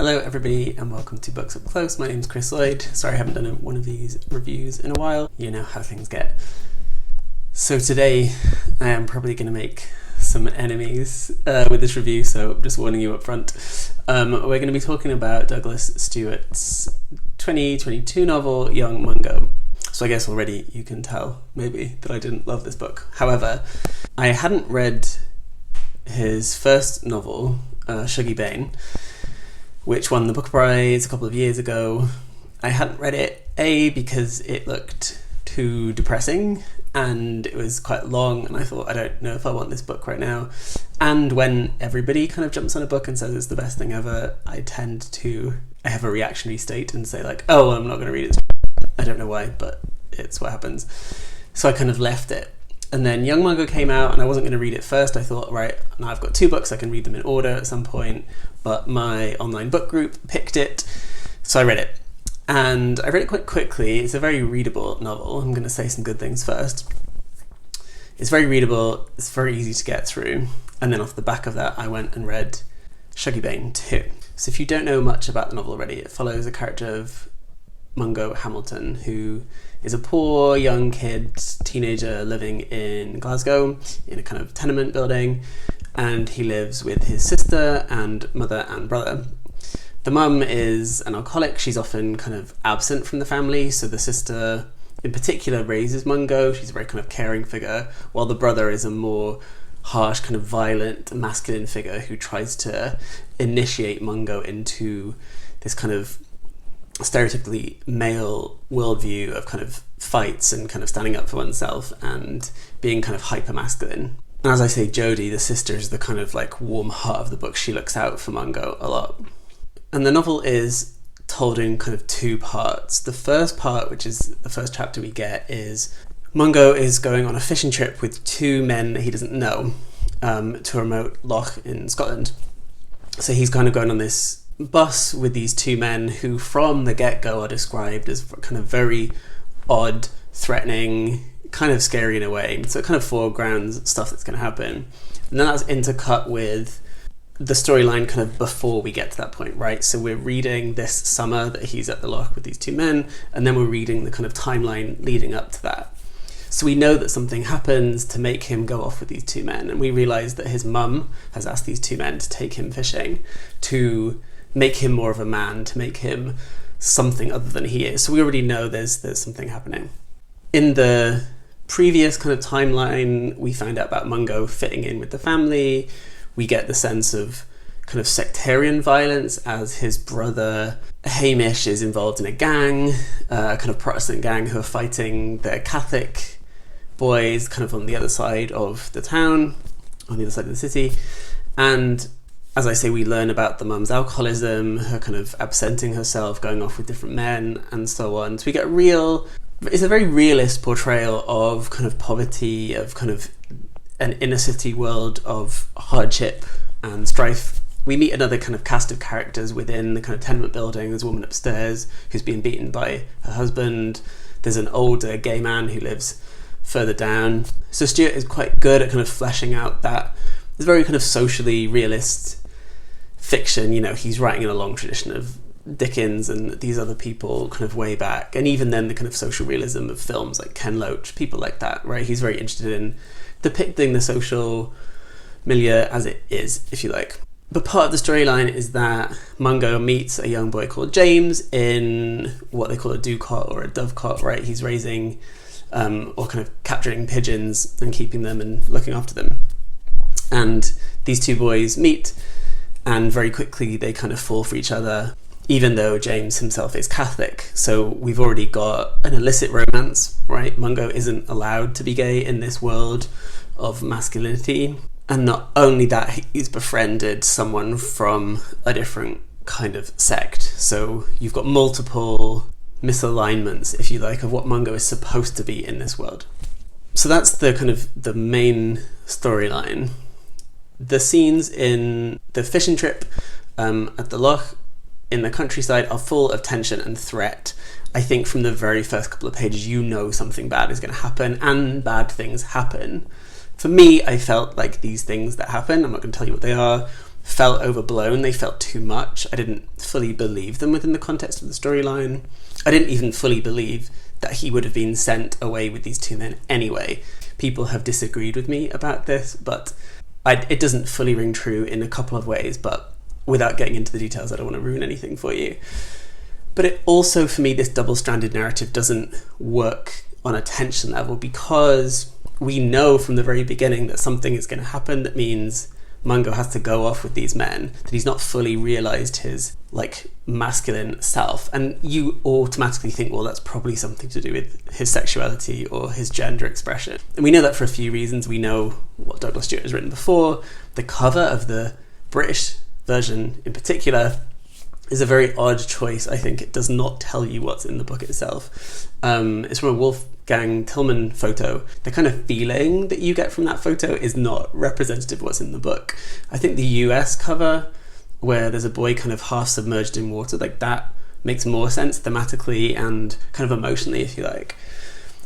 Hello everybody and welcome to Books Up Close. My name's Chris Lloyd. Sorry I haven't done one of these reviews in a while. You know how things get. So today I am probably going to make some enemies with this review, so I'm just warning you up front. We're going to be talking about Douglas Stuart's 2022 novel, Young Mungo. So I guess already you can tell, maybe, that I didn't love this book. However, I hadn't read his first novel, Shuggie, Bain, which won the Book Prize a couple of years ago. I hadn't read it, A, because it looked too depressing, and it was quite long, and I thought, I don't know if I want this book right now. And when everybody kind of jumps on a book and says it's the best thing ever, I have a reactionary state and say like, oh, I'm not going to read it. I don't know why, but it's what happens. So I kind of left it. And then Young Mungo came out, and I wasn't going to read it first. I thought, right, now I've got two books, I can read them in order at some point. But my online book group picked it, so I read it. And I read it quite quickly. It's a very readable novel. I'm going to say some good things first. It's very readable, it's very easy to get through. And then off the back of that, I went and read Shuggie, Bain too. So if you don't know much about the novel already, it follows a character of Mungo Hamilton, who is a poor young kid, teenager living in Glasgow in a kind of tenement building, and he lives with his sister and mother and brother. The mum is an alcoholic. She's often kind of absent from the family, so the sister in particular raises Mungo. She's a very kind of caring figure, while the brother is a more harsh, kind of violent, masculine figure who tries to initiate Mungo into this kind of stereotypically male worldview of kind of fights and kind of standing up for oneself and being kind of hyper masculine. And as I say, Jodie, the sister, is the kind of like warm heart of the book. She looks out for Mungo a lot. And the novel is told in kind of two parts. The first part, which is the first chapter we get, is Mungo is going on a fishing trip with two men that he doesn't know to a remote loch in Scotland. So he's kind of going on this bus with these two men who from the get-go are described as kind of very odd, threatening, kind of scary in a way. So it kind of foregrounds stuff that's going to happen. And then that's intercut with the storyline kind of before we get to that point, right? So we're reading this summer that he's at the loch with these two men, and then we're reading the kind of timeline leading up to that. So we know that something happens to make him go off with these two men, and we realise that his mum has asked these two men to take him fishing to make him more of a man, to make him something other than he is. So we already know there's something happening. In the previous kind of timeline, we find out about Mungo fitting in with the family. We get the sense of kind of sectarian violence as his brother Hamish is involved in a gang, a kind of Protestant gang who are fighting the Catholic boys kind of on the other side of the town, on the other side of the city. And as I say, we learn about the mum's alcoholism, her kind of absenting herself, going off with different men, and so on. So we get it's a very realist portrayal of kind of poverty, of kind of an inner city world of hardship and strife. We meet another kind of cast of characters within the kind of tenement building. There's a woman upstairs who's being beaten by her husband. There's an older gay man who lives further down. So Stuart is quite good at kind of fleshing out that it's very kind of socially realist fiction. You know, he's writing in a long tradition of Dickens and these other people kind of way back, and even then the kind of social realism of films like Ken Loach, people like that, right? He's very interested in depicting the social milieu as it is, if you like. But part of the storyline is that Mungo meets a young boy called James in what they call a dovecot or a dovecot, right? He's raising or kind of capturing pigeons and keeping them and looking after them. And these two boys meet, and very quickly they kind of fall for each other, even though James himself is Catholic. So we've already got an illicit romance, right? Mungo isn't allowed to be gay in this world of masculinity. And not only that, he's befriended someone from a different kind of sect. So you've got multiple misalignments, if you like, of what Mungo is supposed to be in this world. So that's the kind of the main storyline. The scenes in the fishing trip at the loch in the countryside are full of tension and threat. I think from the very first couple of pages you know something bad is going to happen, and bad things happen. For me, I felt like these things that happen, I'm not going to tell you what they are, felt overblown. They felt too much. I didn't fully believe them within the context of the storyline. I didn't even fully believe that he would have been sent away with these two men anyway. People have disagreed with me about this, but it doesn't fully ring true in a couple of ways, but without getting into the details, I don't want to ruin anything for you. But it also, for me, this double-stranded narrative doesn't work on a tension level, because we know from the very beginning that something is going to happen that means Mungo has to go off with these men, that he's not fully realised his masculine self, and you automatically think, well, that's probably something to do with his sexuality or his gender expression. And we know that for a few reasons. We know what Douglas Stuart has written before. The cover of the British version in particular is a very odd choice. I think it does not tell you what's in the book itself. It's from a Wolfgang Tillman photo. The kind of feeling that you get from that photo is not representative of what's in the book. I think the US cover, where there's a boy kind of half submerged in water, that makes more sense thematically and kind of emotionally, if you like.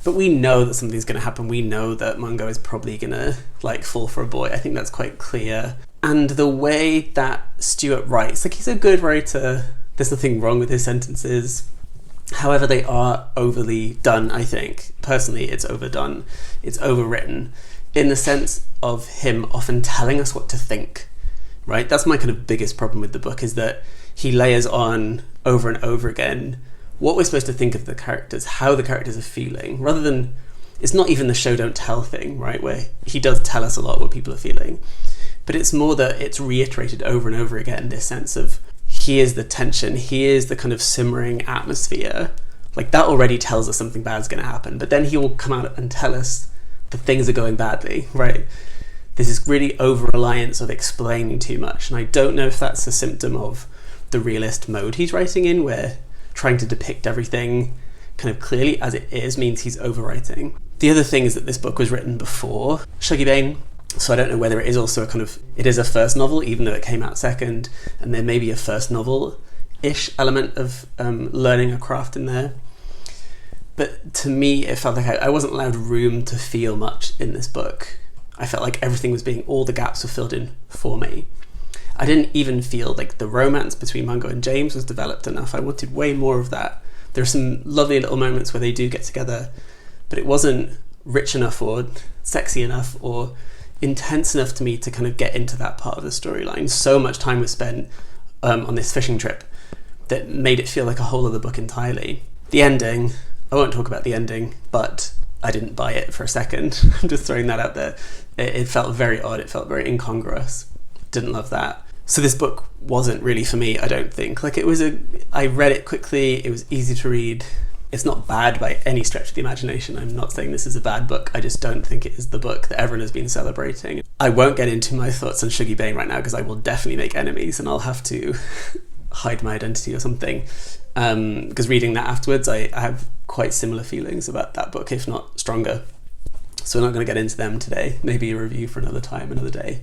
But we know that something's going to happen. We know that Mungo is probably going to fall for a boy. I think that's quite clear. And the way that Stuart writes, he's a good writer. There's nothing wrong with his sentences. However, they are overly done, I think. Personally, it's overdone. It's overwritten in the sense of him often telling us what to think, right? That's my kind of biggest problem with the book, is that he layers on over and over again what we're supposed to think of the characters, how the characters are feeling, rather than, it's not even the show don't tell thing, right, where he does tell us a lot what people are feeling. But it's more that it's reiterated over and over again, this sense of here's the tension, here's the kind of simmering atmosphere. That already tells us something bad's going to happen, but then he will come out and tell us that things are going badly, right? This is really over-reliance of explaining too much, and I don't know if that's a symptom of the realist mode he's writing in, where trying to depict everything kind of clearly as it is means he's overwriting. The other thing is that this book was written before Shuggie Bain, so I don't know whether it is also it is a first novel, even though it came out second, and there may be a first novel-ish element of learning a craft in there. But to me, it felt like I wasn't allowed room to feel much in this book. I felt like everything was all the gaps were filled in for me. I didn't even feel like the romance between Mungo and James was developed enough. I wanted way more of that. There are some lovely little moments where they do get together, but it wasn't rich enough or sexy enough or intense enough to me to kind of get into that part of the storyline. So much time was spent on this fishing trip that made it feel like a whole other book entirely. The ending, I won't talk about the ending, but I didn't buy it for a second. I'm just throwing that out there. It felt very odd. It felt very incongruous. Didn't love that. So this book wasn't really for me, I don't think. I read it quickly. It was easy to read. It's not bad by any stretch of the imagination. I'm not saying this is a bad book. I just don't think it is the book that everyone has been celebrating. I won't get into my thoughts on Shuggie Bain right now, because I will definitely make enemies and I'll have to hide my identity or something. Because reading that afterwards, I have quite similar feelings about that book, if not stronger. So we're not going to get into them today. Maybe a review for another time, another day.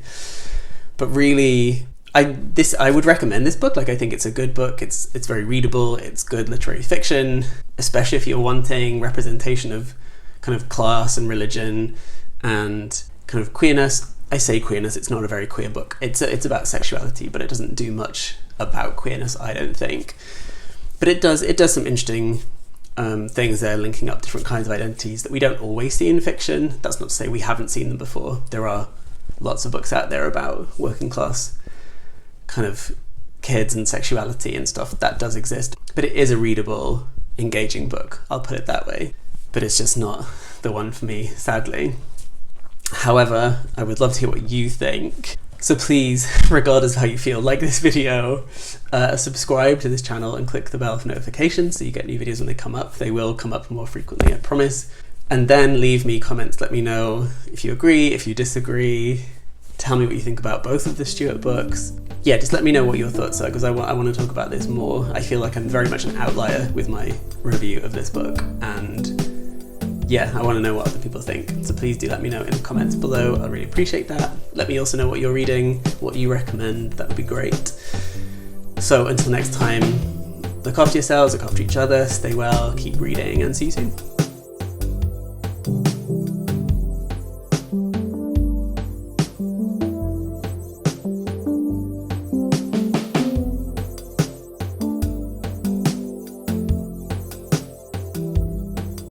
But really, I would recommend this book. I think it's a good book. It's very readable. It's good literary fiction, especially if you're wanting representation of kind of class and religion and kind of queerness. I say queerness, it's not a very queer book. It's about sexuality, but it doesn't do much about queerness, I don't think. But it does some interesting things there, linking up different kinds of identities that we don't always see in fiction. That's not to say we haven't seen them before. There are lots of books out there about working class kind of kids and sexuality and stuff. That does exist, but it is a readable, engaging book, I'll put it that way. But it's just not the one for me, sadly. However, I would love to hear what you think. So please, regardless of how you feel, like this video, subscribe to this channel and click the bell for notifications so you get new videos when they come up. They will come up more frequently, I promise. And then leave me comments, let me know if you agree, if you disagree. Tell me what you think about both of the Stuart books. Yeah, just let me know what your thoughts are, because I want to talk about this more. I feel like I'm very much an outlier with my review of this book, and yeah, I want to know what other people think. So please do let me know in the comments below. I really appreciate that. Let me also know what you're reading, what you recommend. That would be great. So until next time, look after yourselves, look after each other, stay well, keep reading, and see you soon.